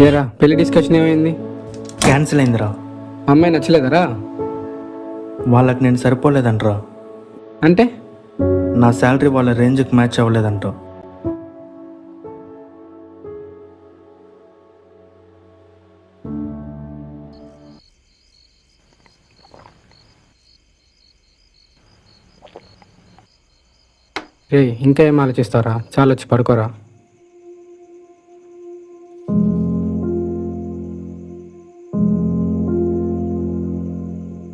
ఏరా పెళ్లి డిస్కషన్ ఏమైంది? క్యాన్సిల్ అయిందిరా. అమ్మాయి నచ్చలేదరా? వాళ్ళకి నేను సరిపోలేదంటరా. అంటే నా శాలరీ వాళ్ళ రేంజ్కి మ్యాచ్ అవ్వలేదంట. రే ఇంకా ఏం ఆలోచిస్తారా? చాలా వచ్చి పడుకోరా.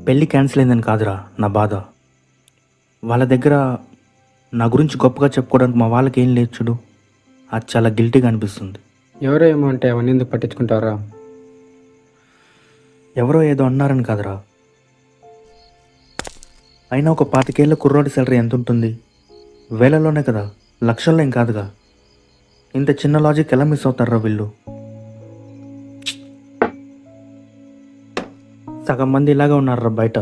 పెళ్ళి క్యాన్సిల్ అయిందని కాదురా నా బాధ. వాళ్ళ దగ్గర నా గురించి గొప్పగా చెప్పుకోవడానికి మా వాళ్ళకి ఏం లేదు చూడు. అది చాలా గిల్టీగా అనిపిస్తుంది. ఎవరో ఏమో అంటే అవన్నీ ఎందుకు పట్టించుకుంటారా? ఎవరో ఏదో అన్నారని కాదురా. అయినా ఒక 25 ఏళ్ళ కుర్రోడి సాలరీ ఎంత ఉంటుంది? వేలలోనే కదా, లక్షల్లో ఏం కాదుగా. ఇంత చిన్న లాజిక్ ఎలా మిస్ అవుతారా వీళ్ళు? సగం మంది ఇలాగే ఉన్నారా బయట.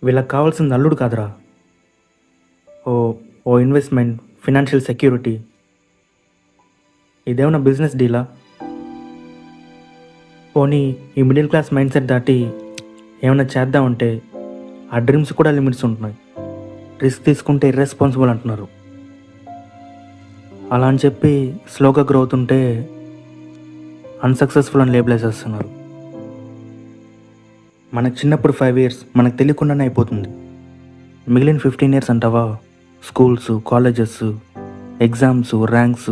వీళ్ళకి కావాల్సింది అల్లుడు కాదురా, ఓ ఓ ఇన్వెస్ట్మెంట్, ఫినాన్షియల్ సెక్యూరిటీ. ఇదేమన్నా బిజినెస్ డీలా? పోనీ ఈ మిడిల్ క్లాస్ మైండ్ సెట్ దాటి ఏమైనా చేద్దామంటే ఆ డ్రీమ్స్ కూడా లిమిట్స్ ఉంటున్నాయి. రిస్క్ తీసుకుంటే ఇర్రెస్పాన్సిబుల్ అంటున్నారు. అలా అని చెప్పి స్లోగా గ్రోత్ ఉంటే అన్సక్సెస్ఫుల్ అని లేబుల్ వేసేస్తున్నారు. మనకు చిన్నప్పుడు 5 years మనకు తెలియకుండానే అయిపోతుంది. మిగిలిన 15 years అంటావా, స్కూల్స్, కాలేజెస్, ఎగ్జామ్స్, ర్యాంక్స్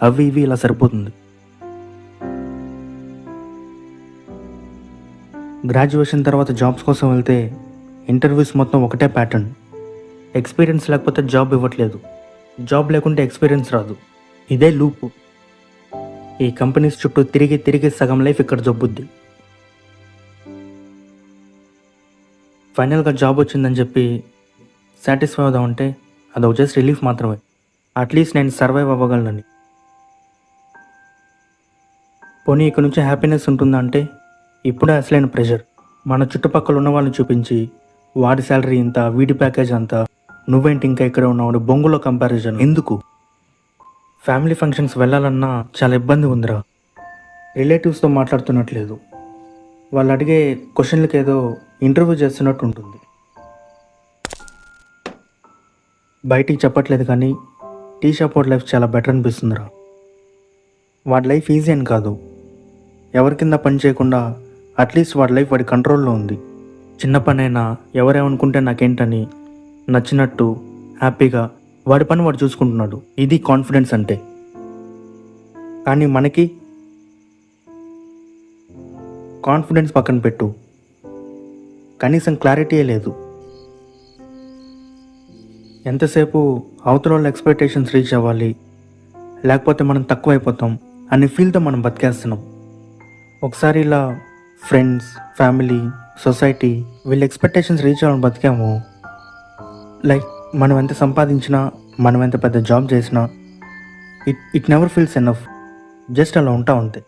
అవి ఇవి ఇలా సరిపోతుంది. గ్రాడ్యుయేషన్ తర్వాత జాబ్స్ కోసం వెళ్తే ఇంటర్వ్యూస్ మొత్తం ఒకటే ప్యాటర్న్. ఎక్స్పీరియన్స్ లేకపోతే జాబ్ ఇవ్వట్లేదు, జాబ్ లేకుంటే ఎక్స్పీరియన్స్ రాదు. ఇదే లూపు. ఈ కంపెనీస్ చుట్టూ తిరిగి తిరిగి సగం లైఫ్ ఇక్కడ జబ్బుద్ది. ఫైనల్గా జాబ్ వచ్చిందని చెప్పి సాటిస్ఫై అవుదామంటే అదొక జస్ట్ రిలీఫ్ మాత్రమే. అట్లీస్ట్ నేను సర్వైవ్ అవ్వగలనని. పోనీ ఇక్కడ నుంచి హ్యాపీనెస్ ఉంటుందా అంటే ఇప్పుడే అసలైన ప్రెషర్. మన చుట్టుపక్కల ఉన్న వాళ్ళని చూపించి వాడి శాలరీ ఇంత, వీడి ప్యాకేజ్ అంతా, నువ్వేంటి ఇంకా ఇక్కడ ఉన్నావు బొంగులో కంపారిజన్ ఎందుకు? ఫ్యామిలీ ఫంక్షన్స్ వెళ్ళాలన్నా చాలా ఇబ్బంది ఉందిరా. రిలేటివ్స్తో మాట్లాడుతున్నట్లేదు. వాళ్ళు అడిగే క్వశ్చన్లకి ఏదో ఇంటర్వ్యూ చేస్తున్నట్టు ఉంటుంది. బయటికి చెప్పట్లేదు కానీ టీ షాప్ వాడి లైఫ్ చాలా బెటర్ అనిపిస్తుందిరా. వాడి లైఫ్ ఈజీ అని కాదు, ఎవరి కింద పని చేయకుండా అట్లీస్ట్ వాడి లైఫ్ వాడి కంట్రోల్లో ఉంది. చిన్న పనైనా ఎవరేమనుకుంటే నాకేంటని నచ్చినట్టు హ్యాపీగా వాడి పని వాడు చూసుకుంటున్నాడు. ఇది కాన్ఫిడెన్స్ అంటే. కానీ మనకి కాన్ఫిడెన్స్ పక్కన పెట్టు, కనీసం క్లారిటీయే లేదు. ఎంతసేపు అవతల వాళ్ళ ఎక్స్పెక్టేషన్స్ రీచ్ అవ్వాలి, లేకపోతే మనం తక్కువైపోతాం అనే ఫీల్తో మనం బతికేస్తున్నాం. ఒకసారి ఇలా ఫ్రెండ్స్, ఫ్యామిలీ, సొసైటీ వీళ్ళ ఎక్స్పెక్టేషన్స్ రీచ్ అవ్వడం బతికాము. లైక్ మనం ఎంత సంపాదించినా, మనం ఎంత పెద్ద జాబ్ చేసినా it never feels enough. Just అలా ఉంటాం అంతే.